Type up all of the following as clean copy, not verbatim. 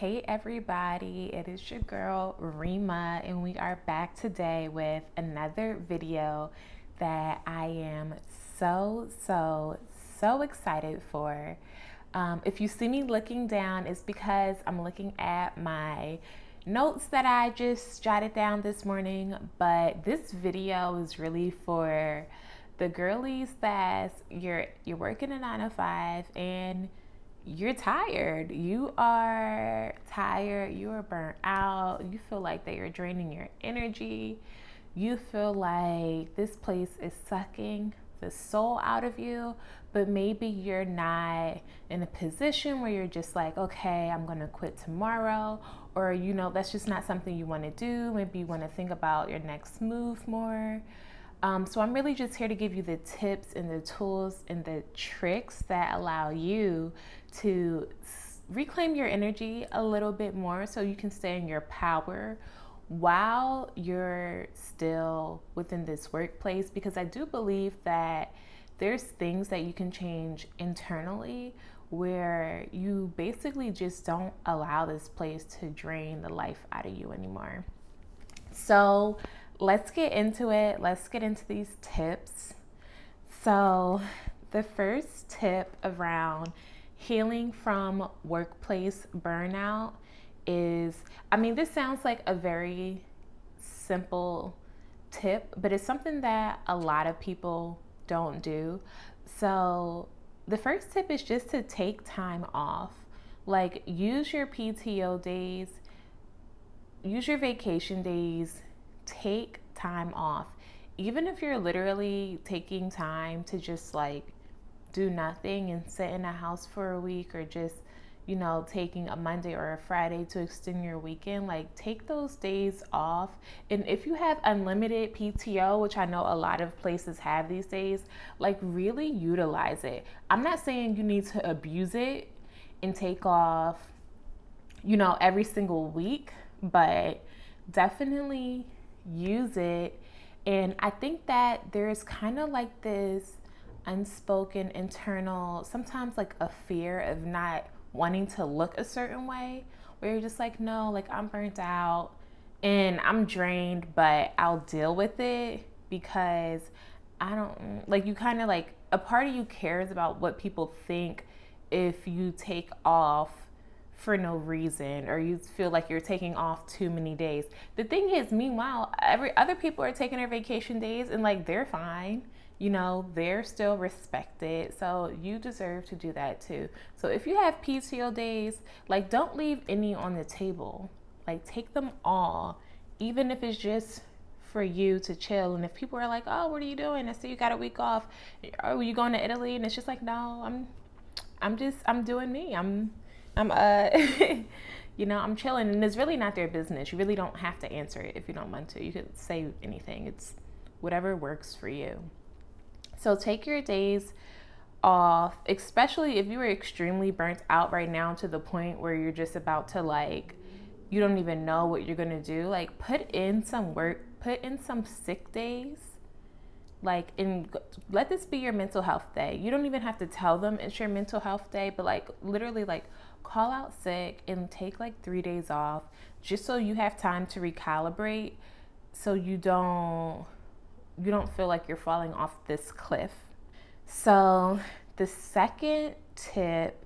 Hey everybody, it is your girl Rima, and we are back today with another video that I am so excited for. If you see me looking down, it's because I'm looking at my notes that I just jotted down this morning, but this video is really for the girlies that you're working a 9 to 5 and you're tired. You are tired. You are burnt out. You feel like they are draining your energy. You feel like this place is sucking the soul out of you, but maybe you're not in a position where you're just like, okay, I'm going to quit tomorrow. Or, that's just not something you want to do. Maybe you want to think about your next move more. So I'm really just here to give you the tips and the tools and the tricks that allow you to reclaim your energy a little bit more so you can stay in your power while you're still within this workplace, because I do believe that there's things that you can change internally where you basically just don't allow this place to drain the life out of you anymore. So let's get into it. Let's get into these tips. So, the first tip around healing from workplace burnout is, this sounds like a very simple tip, but it's something that a lot of people don't do. So, the first tip is just to take time off. Like, use your PTO days, use your vacation days, take time off. Even if you're literally taking time to just like do nothing and sit in a house for a week, or just, taking a Monday or a Friday to extend your weekend, like take those days off. And if you have unlimited PTO, which I know a lot of places have these days, like really utilize it. I'm not saying you need to abuse it and take off, every single week, but definitely use it. And I think that there's kind of like this unspoken internal, sometimes like a fear of not wanting to look a certain way, where you're just like, no, like I'm burnt out and I'm drained, but I'll deal with it because I don't like, you kind of like, a part of you cares about what people think if you take off for no reason, or you feel like you're taking off too many days. The thing is, meanwhile, every other people are taking their vacation days and like they're fine. They're still respected. So you deserve to do that too. So if you have PTO days, like don't leave any on the table. Like take them all, even if it's just for you to chill. And if people are like, "Oh, what are you doing? I see you got a week off. Oh, are you going to Italy?" And it's just like, "No, I'm doing me. I'm I'm chilling." And it's really not their business. You really don't have to answer it if you don't want to. You could say anything. It's whatever works for you. So take your days off, especially if you are extremely burnt out right now to the point where you're just about to like, you don't even know what you're going to do. Like put in some work, put in some sick days. Like, and let this be your mental health day. You don't even have to tell them it's your mental health day, but like literally like call out sick and take like 3 days off, just so you have time to recalibrate, so you don't feel like you're falling off this cliff. So the second tip,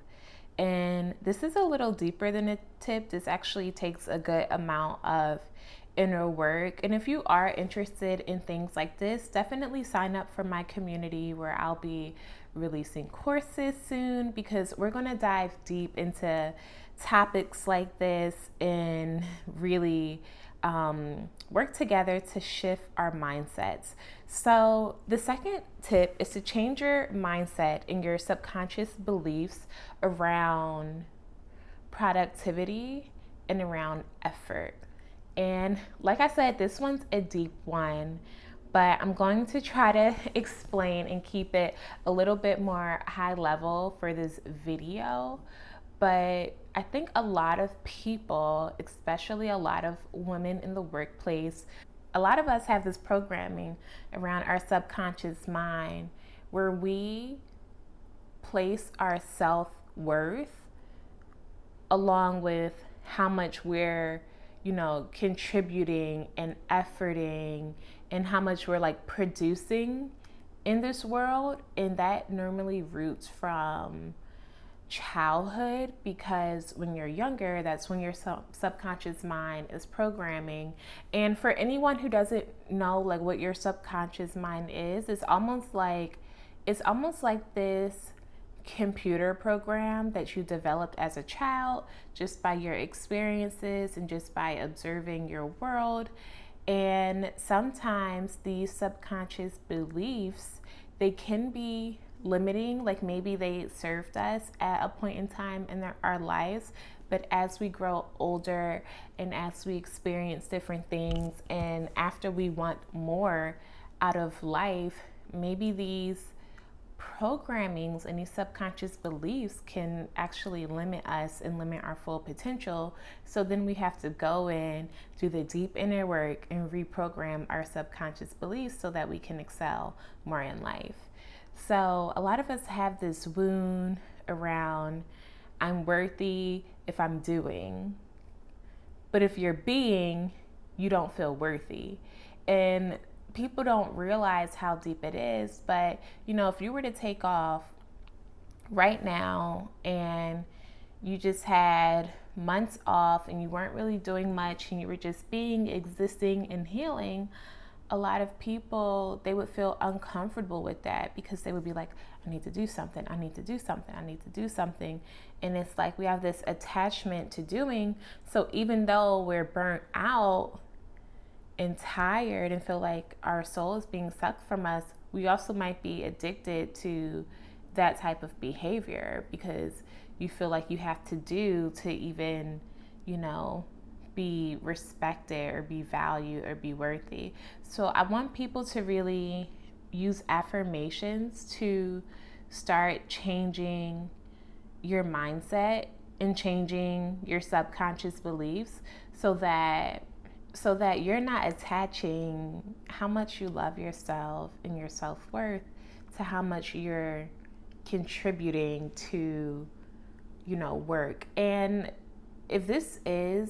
and this is a little deeper than a tip, this actually takes a good amount of inner work. And if you are interested in things like this, definitely sign up for my community, where I'll be releasing courses soon, because we're going to dive deep into topics like this and really work together to shift our mindsets. So the second tip is to change your mindset and your subconscious beliefs around productivity and around effort. And like I said, this one's a deep one, but I'm going to try to explain and keep it a little bit more high level for this video. But I think a lot of people, especially a lot of women in the workplace, a lot of us have this programming around our subconscious mind where we place our self-worth along with how much we're, contributing and efforting, and how much we're like producing in this world. And that normally roots from childhood, because when you're younger, that's when your subconscious mind is programming. And for anyone who doesn't know like what your subconscious mind is, it's almost like this computer program that you developed as a child, just by your experiences and just by observing your world. And sometimes these subconscious beliefs, they can be limiting. Like maybe they served us at a point in time in our lives, but as we grow older and as we experience different things, and after we want more out of life, maybe these programmings and these subconscious beliefs can actually limit us and limit our full potential. So then we have to go in, do the deep inner work, and reprogram our subconscious beliefs so that we can excel more in life. So a lot of us have this wound around, I'm worthy if I'm doing, but if you're being, you don't feel worthy. And people don't realize how deep it is. But if you were to take off right now and you just had months off and you weren't really doing much and you were just being, existing, and healing, a lot of people, they would feel uncomfortable with that, because they would be like, I need to do something, I need to do something, I need to do something. And it's like we have this attachment to doing. So even though we're burnt out and tired and feel like our soul is being sucked from us, we also might be addicted to that type of behavior, because you feel like you have to do to even, be respected or be valued or be worthy. So I want people to really use affirmations to start changing your mindset and changing your subconscious beliefs, so that you're not attaching how much you love yourself and your self-worth to how much you're contributing to, work. And if this is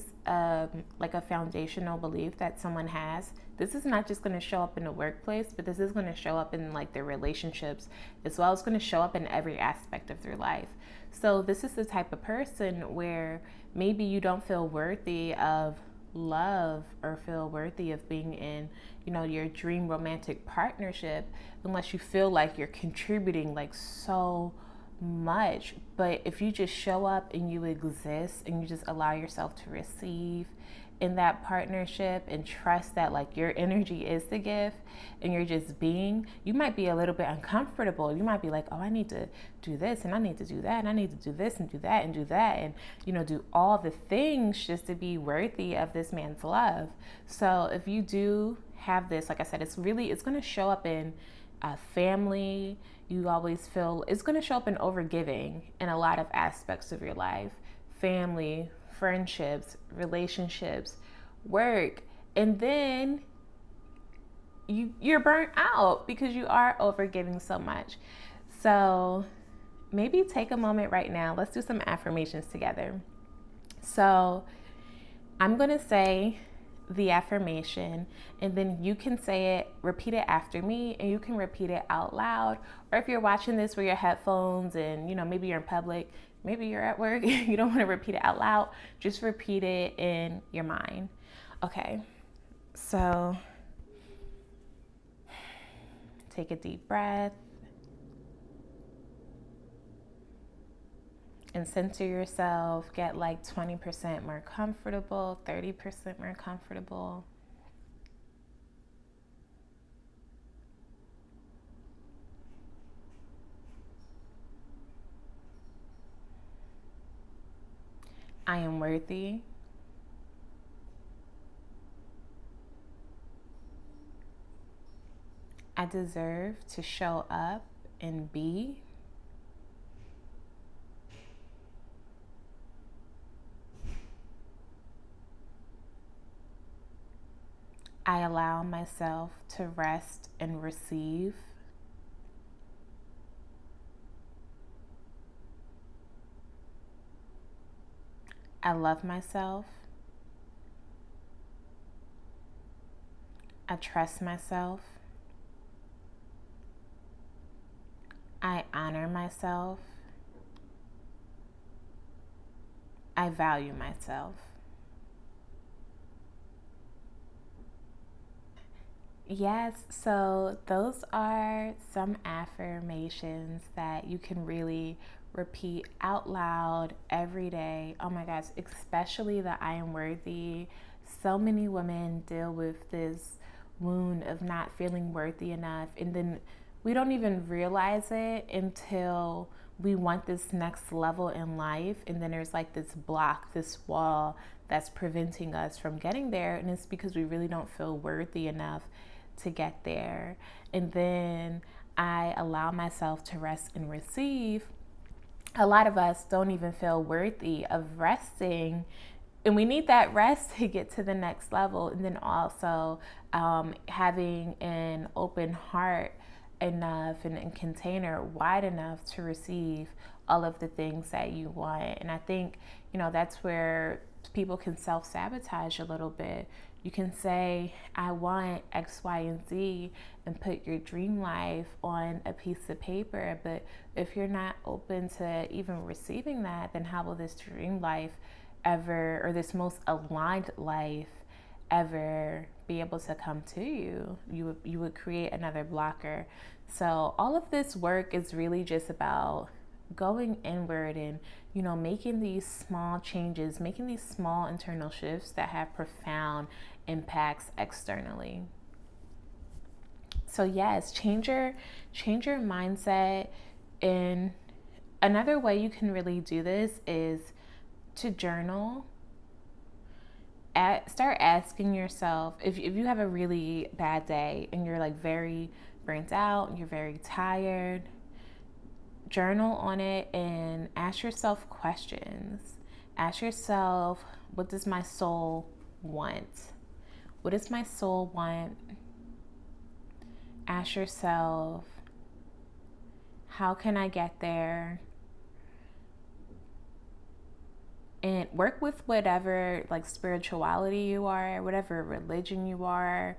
like a foundational belief that someone has, this is not just going to show up in the workplace, but this is going to show up in like their relationships as well. It's going to show up in every aspect of their life. So this is the type of person where maybe you don't feel worthy of love or feel worthy of being in, your dream romantic partnership, unless you feel like you're contributing like so much. But if you just show up and you exist and you just allow yourself to receive in that partnership and trust that like your energy is the gift and you're just being, you might be a little bit uncomfortable. You might be like, oh, I need to do this and I need to do that and I need to do this and do that and do that and do all the things just to be worthy of this man's love. So if you do have this, like I said, it's going to show up in family. You always feel it's going to show up in overgiving in a lot of aspects of your life: family, friendships, relationships, work. And then you're burnt out because you are overgiving so much. So maybe take a moment right now. Let's do some affirmations together. So I'm going to say the affirmation, and then you can say it, repeat it after me, and you can repeat it out loud. Or if you're watching this with your headphones and maybe you're in public, maybe you're at work, you don't want to repeat it out loud, just repeat it in your mind. Okay, so take a deep breath and center yourself. Get like 20% more comfortable, 30% more comfortable. I am worthy. I deserve to show up and be. I allow myself to rest and receive. I love myself. I trust myself. I honor myself. I value myself. Yes, so those are some affirmations that you can really repeat out loud every day. Oh my gosh, especially the I am worthy. So many women deal with this wound of not feeling worthy enough, and then we don't even realize it until we want this next level in life, and then there's like this block, this wall that's preventing us from getting there, and it's because we really don't feel worthy enough to get there. And then I allow myself to rest and receive. A lot of us don't even feel worthy of resting, and we need that rest to get to the next level. And then also having an open heart enough and container wide enough to receive all of the things that you want. And I think, that's where people can self-sabotage a little bit. You can say, I want X, Y, and Z, and put your dream life on a piece of paper. But if you're not open to even receiving that, then how will this dream life ever, or this most aligned life ever be able to come to you? You would create another blocker. So all of this work is really just about going inward and making these small changes, making these small internal shifts that have profound impacts externally. So yes, change your mindset. And another way you can really do this is to journal. Start asking yourself, if you have a really bad day and you're like very burnt out, you're very tired, journal on it and ask yourself questions. Ask yourself, what does my soul want? What does my soul want? Ask yourself, how can I get there? And work with whatever like spirituality you are, whatever religion you are.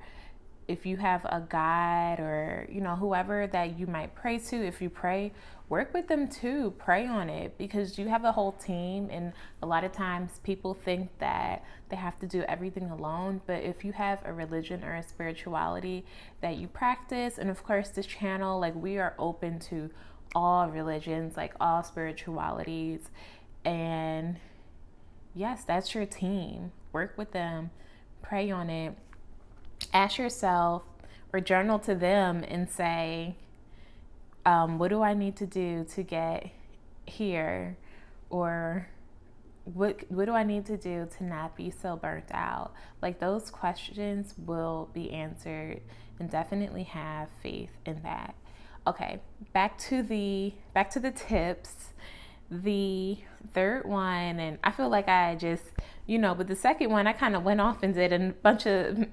If you have a God or, whoever that you might pray to, if you pray, work with them too. Pray on it, because you have a whole team. And a lot of times people think that they have to do everything alone. But if you have a religion or a spirituality that you practice, and of course this channel, like we are open to all religions, like all spiritualities. And yes, that's your team. Work with them, pray on it. Ask yourself or journal to them and say, what do I need to do to get here? Or what do I need to do to not be so burnt out? Like, those questions will be answered, and definitely have faith in that. Okay, back to the tips. The third one, and I feel like I just, but the second one, I kind of went off and did a bunch of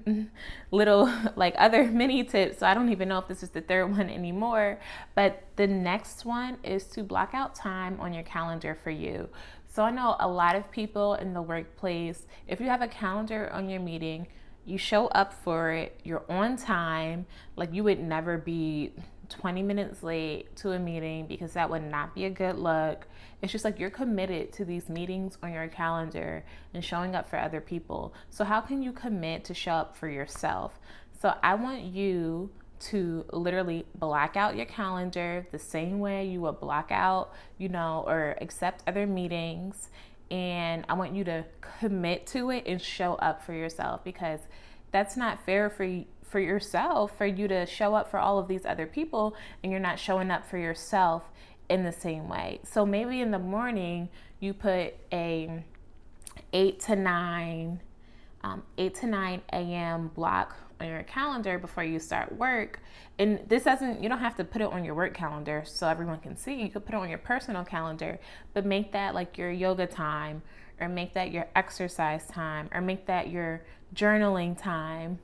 little like other mini tips. So I don't even know if this is the third one anymore. But the next one is to block out time on your calendar for you. So I know a lot of people in the workplace, if you have a calendar on your meeting, you show up for it, you're on time, like you would never be 20 minutes late to a meeting, because that would not be a good look. It's just like you're committed to these meetings on your calendar and showing up for other people. So how can you commit to show up for yourself? So I want you to literally block out your calendar the same way you would block out, or accept other meetings. And I want you to commit to it and show up for yourself, because that's not fair for yourself, for you to show up for all of these other people and you're not showing up for yourself in the same way. So maybe in the morning you put a 8 to 9 a.m. block on your calendar before you start work. And you don't have to put it on your work calendar so everyone can see. You could put it on your personal calendar, but make that like your yoga time, or make that your exercise time, or make that your journaling time.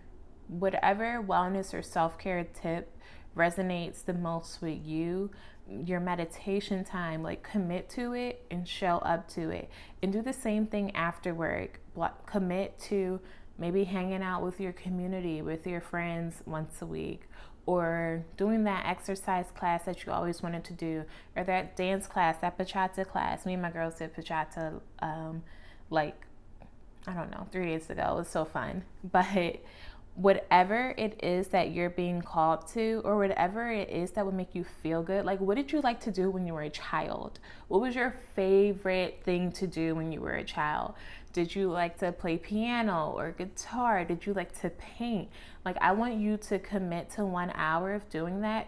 Whatever wellness or self-care tip resonates the most with you, your meditation time, like commit to it and show up to it. And do the same thing after work. Commit to maybe hanging out with your community, with your friends once a week, or doing that exercise class that you always wanted to do, or that dance class, that bachata class. Me and my girls did bachata like, I don't know, 3 days ago. It was so fun. But whatever it is that you're being called to, or whatever it is that would make you feel good, like what did you like to do when you were a child? What was your favorite thing to do when you were a child? Did you like to play piano or guitar? Did you like to paint? Like, I want you to commit to 1 hour of doing that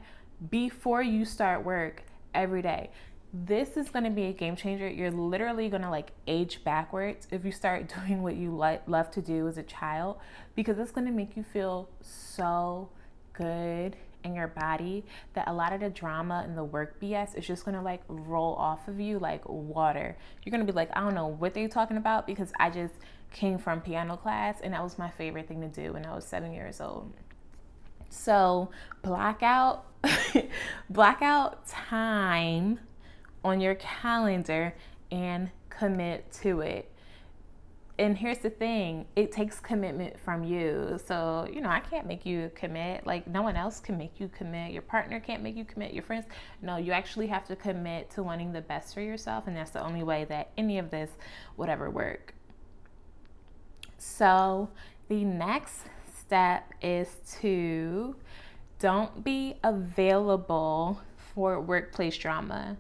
before you start work every day. This is going to be a game changer. You're literally going to like age backwards if you start doing what you love to do as a child, because it's going to make you feel so good in your body that a lot of the drama and the work BS is just going to like roll off of you like water. You're going to be like, I don't know what they're talking about, because I just came from piano class and that was my favorite thing to do when I was 7 years old. So block out time on your calendar and commit to it. And here's the thing, it takes commitment from you. So, I can't make you commit. Like, no one else can make you commit. Your partner can't make you commit. Your friends. No, you actually have to commit to wanting the best for yourself. And that's the only way that any of this would ever work. So the next step is to don't be available for workplace drama.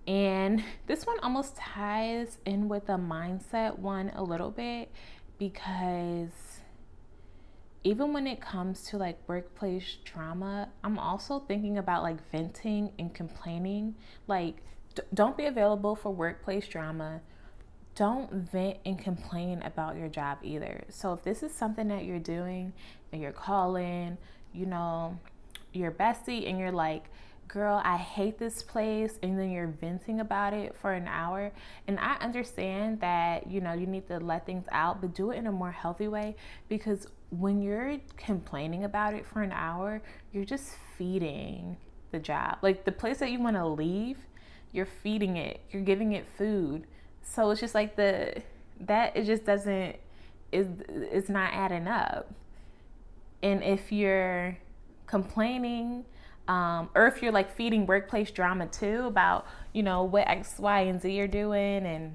And this one almost ties in with the mindset one a little bit, because even when it comes to like workplace drama, I'm also thinking about like venting and complaining. Like, don't be available for workplace drama. Don't vent and complain about your job either. So if this is something that you're doing and you're calling, your bestie, and you're like, girl, I hate this place, and then you're venting about it for an hour. And I understand that, you need to let things out, but do it in a more healthy way, because when you're complaining about it for an hour, you're just feeding the job. Like, the place that you want to leave, you're feeding it, you're giving it food. So it's just like it's not adding up. And if you're complaining, or if you're like feeding workplace drama too about, what X, Y, and Z are doing and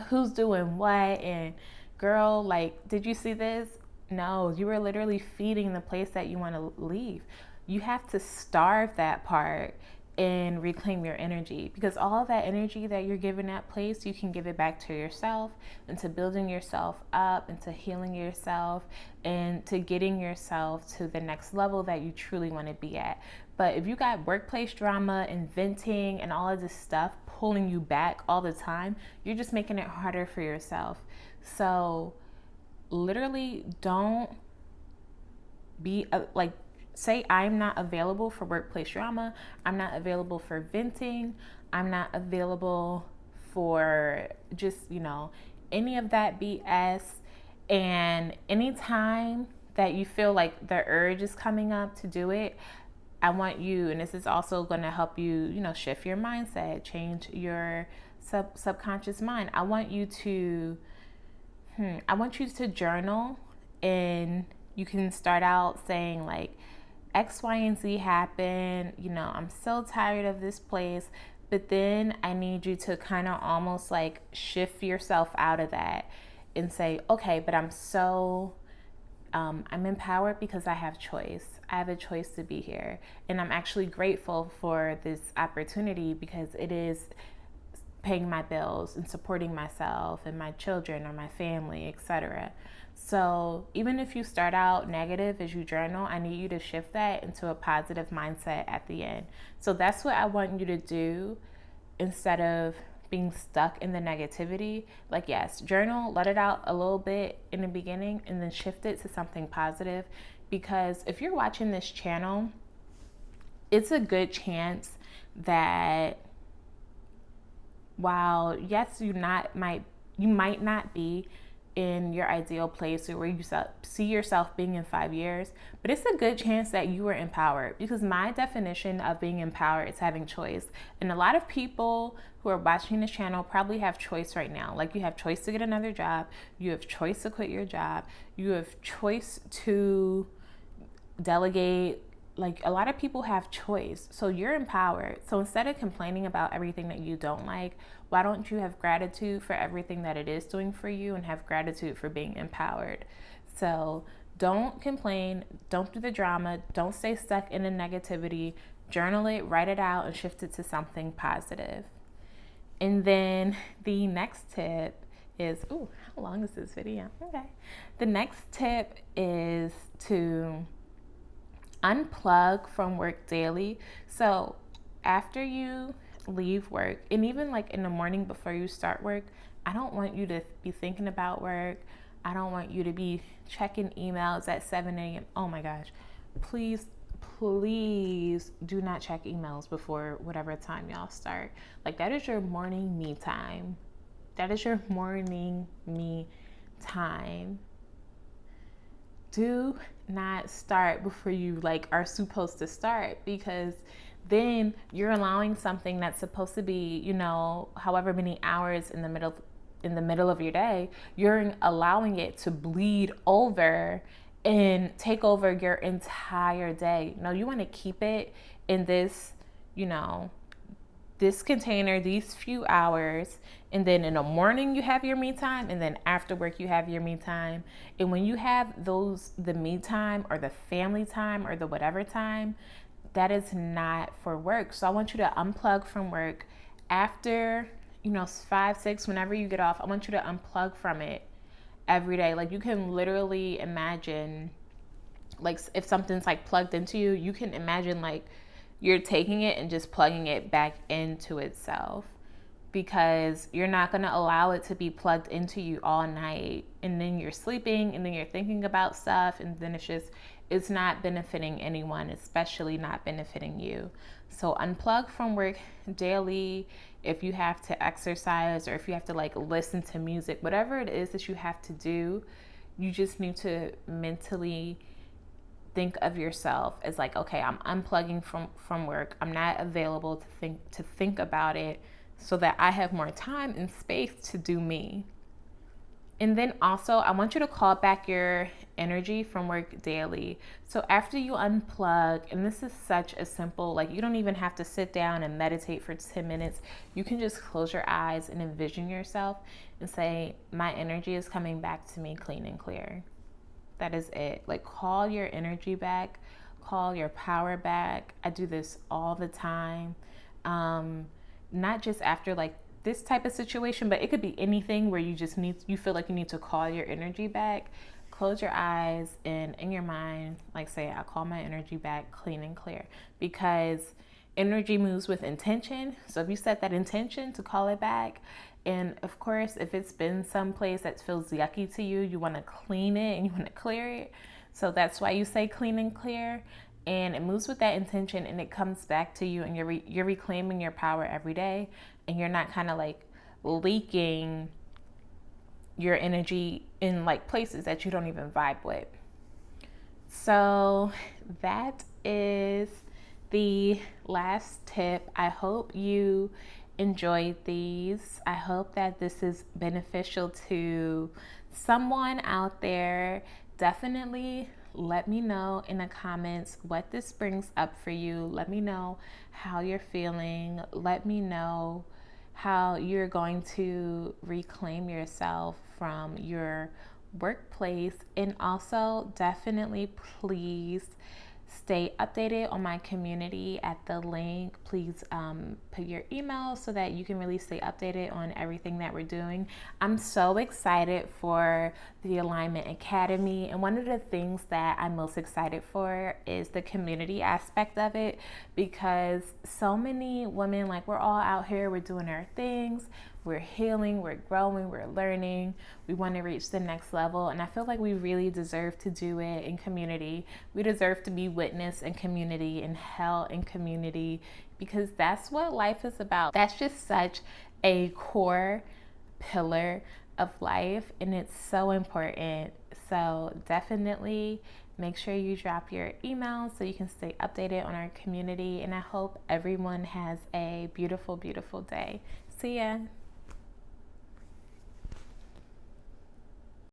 who's doing what, and girl, like, did you see this? No, you were literally feeding the place that you want to leave. You have to starve that part and reclaim your energy, because all of that energy that you're giving that place, you can give it back to yourself, into building yourself up, into healing yourself, and to getting yourself to the next level that you truly want to be at. But if you got workplace drama and venting and all of this stuff pulling you back all the time, you're just making it harder for yourself. So literally don't be say I'm not available for workplace drama. I'm not available for venting. I'm not available for just, any of that BS. And anytime that you feel like the urge is coming up to do it, I want you, and this is also going to help you, shift your mindset, change your subconscious mind. I want you to journal, and you can start out saying like, X, Y, and Z happened, I'm so tired of this place. But then I need you to kind of almost like shift yourself out of that and say, okay, but I'm empowered because I have choice. I have a choice to be here. And I'm actually grateful for this opportunity, because it is paying my bills and supporting myself and my children or my family, etc. So even if you start out negative as you journal, I need you to shift that into a positive mindset at the end. So that's what I want you to do, instead of being stuck in the negativity. Like, yes, journal, let it out a little bit in the beginning, and then shift it to something positive. Because if you're watching this channel, it's a good chance that while yes, you might not be in your ideal place or where you see yourself being in 5 years, but it's a good chance that you are empowered, because my definition of being empowered is having choice. And a lot of people who are watching this channel probably have choice right now. Like, you have choice to get another job, you have choice to quit your job, you have choice to delegate. Like, a lot of people have choice, so you're empowered. So instead of complaining about everything that you don't like, why don't you have gratitude for everything that it is doing for you and have gratitude for being empowered? So don't complain, don't do the drama, don't stay stuck in the negativity. Journal it, write it out, and shift it to something positive. And then the next tip is, ooh, how long is this video? Okay. The next tip is to unplug from work daily. So after you leave work, and even like in the morning before you start work, I don't want you to be thinking about work. I don't want you to be checking emails at 7 a.m. Oh my gosh. Please do not check emails before whatever time y'all start. Like, that is your morning me time. That is your morning me time. Do not start before you like are supposed to start, because then you're allowing something that's supposed to be, you know, however many hours in the middle of your day, you're allowing it to bleed over and take over your entire day. No, you want to keep it in this, you know, this container, these few hours, and then in the morning you have your me time, and then after work you have your me time. And when you have the me time or the family time or the whatever time, that is not for work. So I want you to unplug from work after, 5, 6, whenever you get off. I want you to unplug from it every day. Like, you can literally imagine, like, if something's like plugged into you, you can imagine like you're taking it and just plugging it back into itself, because you're not going to allow it to be plugged into you all night, and then you're sleeping and then you're thinking about stuff, and then it's not benefiting anyone, especially not benefiting you. So unplug from work daily. If you have to exercise, or if you have to like listen to music, whatever it is that you have to do, you just need to mentally think of yourself as like, okay, I'm unplugging from work. I'm not available to think about it, so that I have more time and space to do me. And then also, I want you to call back your energy from work daily. So after you unplug, and this is such a simple, like, you don't even have to sit down and meditate for 10 minutes. You can just close your eyes and envision yourself and say, my energy is coming back to me clean and clear. That is it. Like, call your energy back, call your power back. I do this all the time. Not just after like this type of situation, but it could be anything where you feel like you need to call your energy back. Close your eyes and in your mind, like, say, I call my energy back clean and clear, because energy moves with intention. So if you set that intention to call it back, and of course, if it's been someplace that feels yucky to you, you want to clean it and you want to clear it. So that's why you say clean and clear, and it moves with that intention, and it comes back to you, and you're reclaiming your power every day, and you're not kind of like leaking your energy in like places that you don't even vibe with. So that is the last tip. I hope you enjoyed these. I hope that this is beneficial to someone out there. Definitely let me know in the comments what this brings up for you. Let me know how you're feeling. Let me know how you're going to reclaim yourself from your workplace. And also, definitely please stay updated on my community at the link. Please put your email so that you can really stay updated on everything that we're doing. I'm so excited for the Alignment Academy, and one of the things that I'm most excited for is the community aspect of it, because so many women, like, we're all out here, we're doing our things, we're healing, we're growing, we're learning, we want to reach the next level, and I feel like we really deserve to do it in community. We deserve to be witnessed in community and held in community, because that's what life is about. That's just such a core pillar of life, and it's so important. So definitely make sure you drop your email so you can stay updated on our community. And I hope everyone has a beautiful, beautiful day. See ya.